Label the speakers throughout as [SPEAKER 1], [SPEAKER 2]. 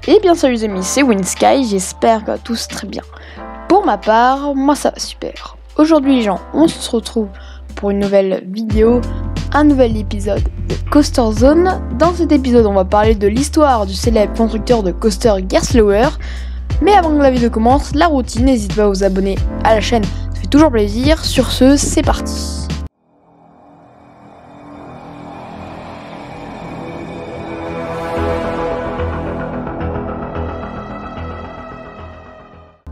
[SPEAKER 1] Et bien salut les amis, c'est WinSky, j'espère que tous très bien. Pour ma part, moi ça va super. Aujourd'hui les gens, on se retrouve pour une nouvelle vidéo, un nouvel épisode de Coaster Zone. Dans cet épisode, on va parler de l'histoire du célèbre constructeur de coaster Gerstlauer. Mais avant que la vidéo commence, la routine, n'hésitez pas à vous abonner à la chaîne, ça fait toujours plaisir. Sur ce, c'est parti.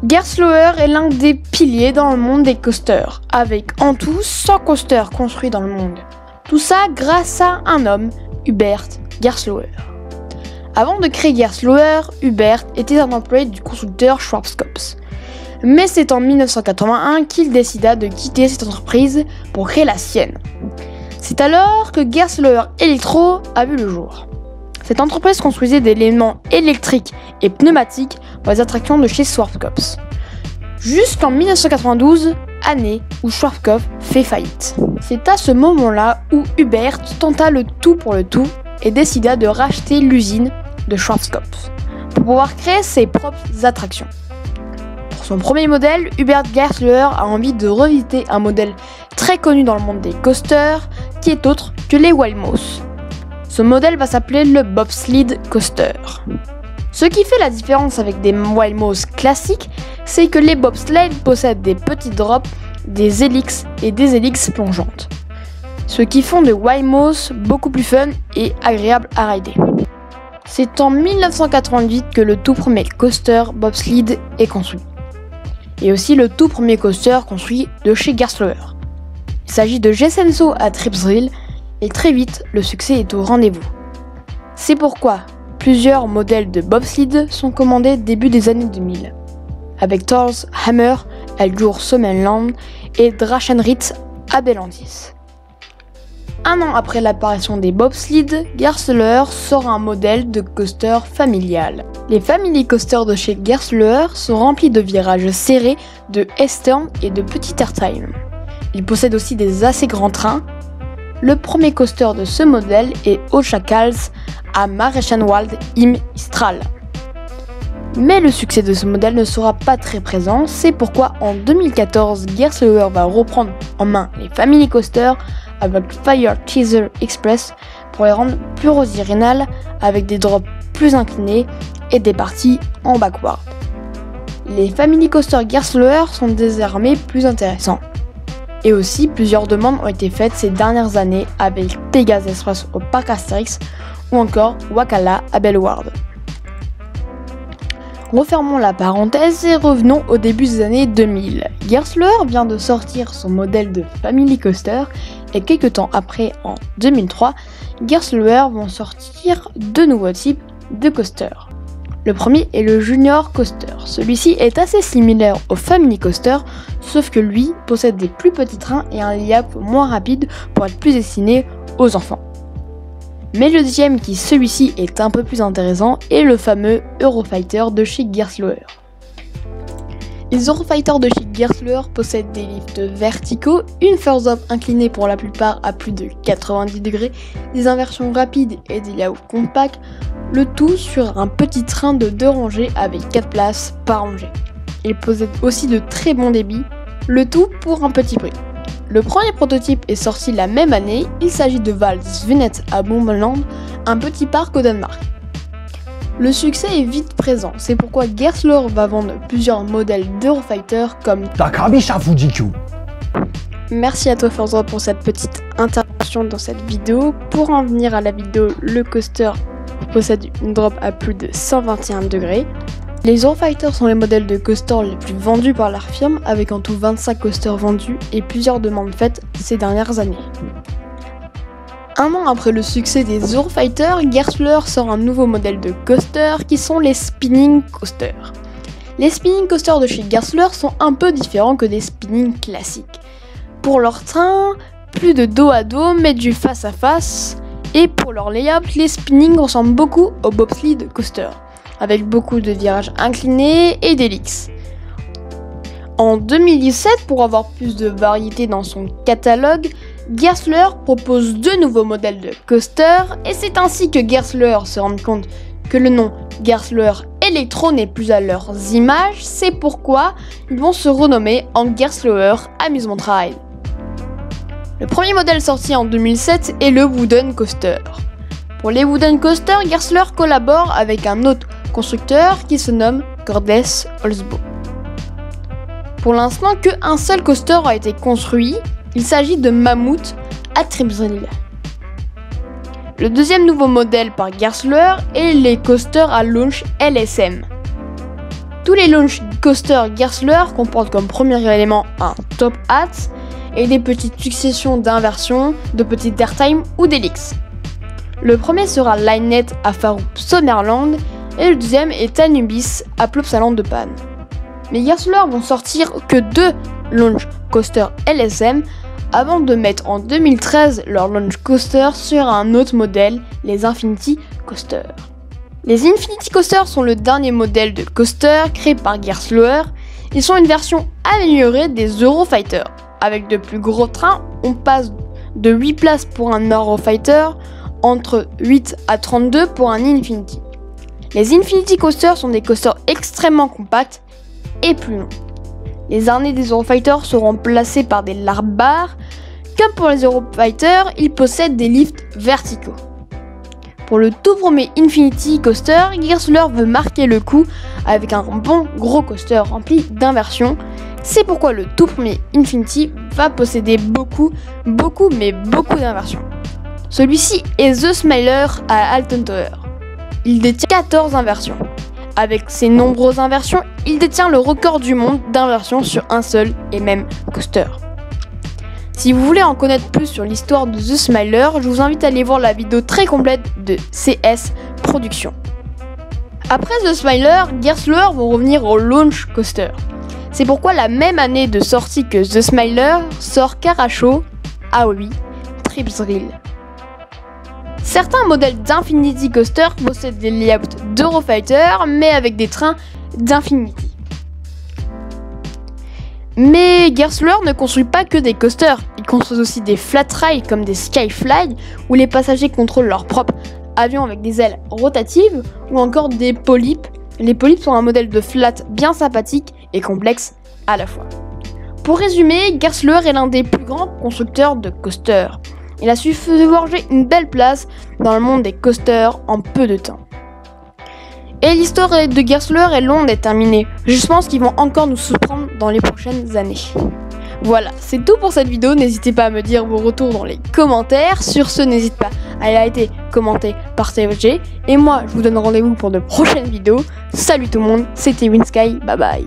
[SPEAKER 1] Gerstlauer est l'un des piliers dans le monde des coasters, avec en tout 100 coasters construits dans le monde. Tout ça grâce à un homme, Hubert Gerstlauer. Avant de créer Gerstlauer, Hubert était un employé du constructeur Schwarzkopf. Mais c'est en 1981 qu'il décida de quitter cette entreprise pour créer la sienne. C'est alors que Gerstlauer Electro a vu le jour. Cette entreprise construisait des éléments électriques et pneumatiques pour les attractions de chez Schwarzkopf. Jusqu'en 1992, année où Schwarzkopf fait faillite. C'est à ce moment-là où Hubert tenta le tout pour le tout et décida de racheter l'usine de Schwarzkopf pour pouvoir créer ses propres attractions. Pour son premier modèle, Hubert Gerstlauer a envie de revisiter un modèle très connu dans le monde des coasters qui est autre que les Wild Mouse. Ce modèle va s'appeler le Bobsled Coaster. Ce qui fait la différence avec des Wild Mouse classiques, c'est que les bobsleds possèdent des petits drops, des hélices et des hélices plongeantes. Ce qui font de Wild Mouse beaucoup plus fun et agréable à rider. C'est en 1998 que le tout premier coaster bobsled est construit. Et aussi le tout premier coaster construit de chez Gerstlauer. Il s'agit de Gessenso à Tripsdrill. Et très vite, le succès est au rendez-vous. C'est pourquoi plusieurs modèles de bobsled sont commandés début des années 2000, avec Thor's Hammer, Eljur Sommerland et Drachenritz à Bellandis. Un an après l'apparition des bobsleds, Gerstlauer sort un modèle de coaster familial. Les family coasters de chez Gerstlauer sont remplis de virages serrés, de S-turn et de petits airtime. Ils possèdent aussi des assez grands trains. Le premier coaster de ce modèle est Ochakals à Mareschenwald im Istral. Mais le succès de ce modèle ne sera pas très présent, c'est pourquoi en 2014, Gerstlauer va reprendre en main les Family Coasters avec Fire Teaser Express pour les rendre plus originales avec des drops plus inclinés et des parties en backward. Les Family Coasters Gerstlauer sont désormais plus intéressants. Et aussi, plusieurs demandes ont été faites ces dernières années avec Pegasus Express au parc Astérix ou encore Wakala à Bellward. Refermons la parenthèse et revenons au début des années 2000. Gerstlauer vient de sortir son modèle de Family Coaster et quelques temps après, en 2003, Gerstlauer vont sortir deux nouveaux types de coasters. Le premier est le Junior Coaster. Celui-ci est assez similaire au Family Coaster, sauf que lui possède des plus petits trains et un layup moins rapide pour être plus destiné aux enfants. Mais le deuxième, qui celui-ci est un peu plus intéressant, est le fameux Eurofighter de chez Gerstlauer. Les Eurofighters de chez Gerstlauer possèdent des lifts verticaux, une first up inclinée pour la plupart à plus de 90 degrés, des inversions rapides et des layouts compacts, le tout sur un petit train de 2 rangées avec 4 places par rangée. Il possède aussi de très bons débits, le tout pour un petit prix. Le premier prototype est sorti la même année, il s'agit de Valsvinnet à Bommeland, un petit parc au Danemark. Le succès est vite présent, c'est pourquoi Gerstlauer va vendre plusieurs modèles d'Eurofighter comme Merci à toi Forza pour cette petite intervention dans cette vidéo. Pour en venir à la vidéo, le coaster possède une drop à plus de 121 degrés. Les Eurofighters sont les modèles de coaster les plus vendus par leur firme, avec en tout 25 coasters vendus et plusieurs demandes faites ces dernières années. Un an après le succès des Eurofighters, Gerstlauer sort un nouveau modèle de coaster qui sont les Spinning Coasters. Les Spinning Coasters de chez Gerstlauer sont un peu différents que des spinning classiques. Pour leur train, plus de dos à dos mais du face à face, et pour leur layup, les spinning ressemblent beaucoup au bobsled coaster, avec beaucoup de virages inclinés et d'hélices. En 2017, pour avoir plus de variété dans son catalogue, Gerstlauer propose 2 nouveaux modèles de coaster et c'est ainsi que Gerstlauer se rend compte que le nom Gerstlauer Electro n'est plus à leurs images, c'est pourquoi ils vont se renommer en Gerstlauer Amusement Ride. Le premier modèle sorti en 2007 est le Wooden Coaster. Pour les Wooden Coaster, Gerstlauer collabore avec un autre constructeur qui se nomme Gordès Holzbau. Pour l'instant, qu'un seul coaster a été construit, il s'agit de Mammoth à Tripsdrill. Le deuxième nouveau modèle par Gerstlauer est les coasters à launch LSM. Tous les launch coasters Gerstlauer comportent comme premier élément un top hat et des petites successions d'inversions, de petits airtime ou d'helix. Le premier sera Linenet à Farouk Summerland et le deuxième est Anubis à Plopsaland de Panne. Mais Gerstlauer vont sortir que 2 launch coasters LSM avant de mettre en 2013 leur launch coaster sur un autre modèle, les Infinity Coaster. Les Infinity Coaster sont le dernier modèle de coaster créé par Gerstlauer. Ils sont une version améliorée des Eurofighter. Avec de plus gros trains, on passe de 8 places pour un Eurofighter entre 8 à 32 pour un Infinity. Les Infinity Coaster sont des coasters extrêmement compacts et plus longs. Les harnais des Eurofighter seront placés par des larges barres. Comme pour les Eurofighter, ils possèdent des lifts verticaux. Pour le tout premier Infinity Coaster, Gerstlauer veut marquer le coup avec un bon gros coaster rempli d'inversions. C'est pourquoi le tout premier Infinity va posséder beaucoup d'inversions. Celui-ci est The Smiler à Alton Tower. Il détient 14 inversions. Avec ses nombreuses inversions, il détient le record du monde d'inversions sur un seul et même coaster. Si vous voulez en connaître plus sur l'histoire de The Smiler, je vous invite à aller voir la vidéo très complète de CS Productions. Après The Smiler, Gerstlauer vont revenir au launch coaster. C'est pourquoi la même année de sortie que The Smiler sort Caracho, Aoi, Tripsdrill. Certains modèles d'Infinity Coaster possèdent des layouts d'Eurofighter, mais avec des trains d'Infinity. Mais Gerstlauer ne construit pas que des coasters, il construit aussi des flat rides comme des Skyfly, où les passagers contrôlent leur propre avion avec des ailes rotatives, ou encore des polypes. Les polypes sont un modèle de flat bien sympathique et complexe à la fois. Pour résumer, Gerstlauer est l'un des plus grands constructeurs de coasters. Il a su se forger une belle place dans le monde des coasters en peu de temps. Et l'histoire de Gerstlauer est longue d'être terminée. Je pense qu'ils vont encore nous surprendre dans les prochaines années. Voilà, c'est tout pour cette vidéo. N'hésitez pas à me dire vos retours dans les commentaires. Sur ce, n'hésitez pas à liker, commenter, partager. Et moi, je vous donne rendez-vous pour de prochaines vidéos. Salut tout le monde, c'était Winsky, bye bye.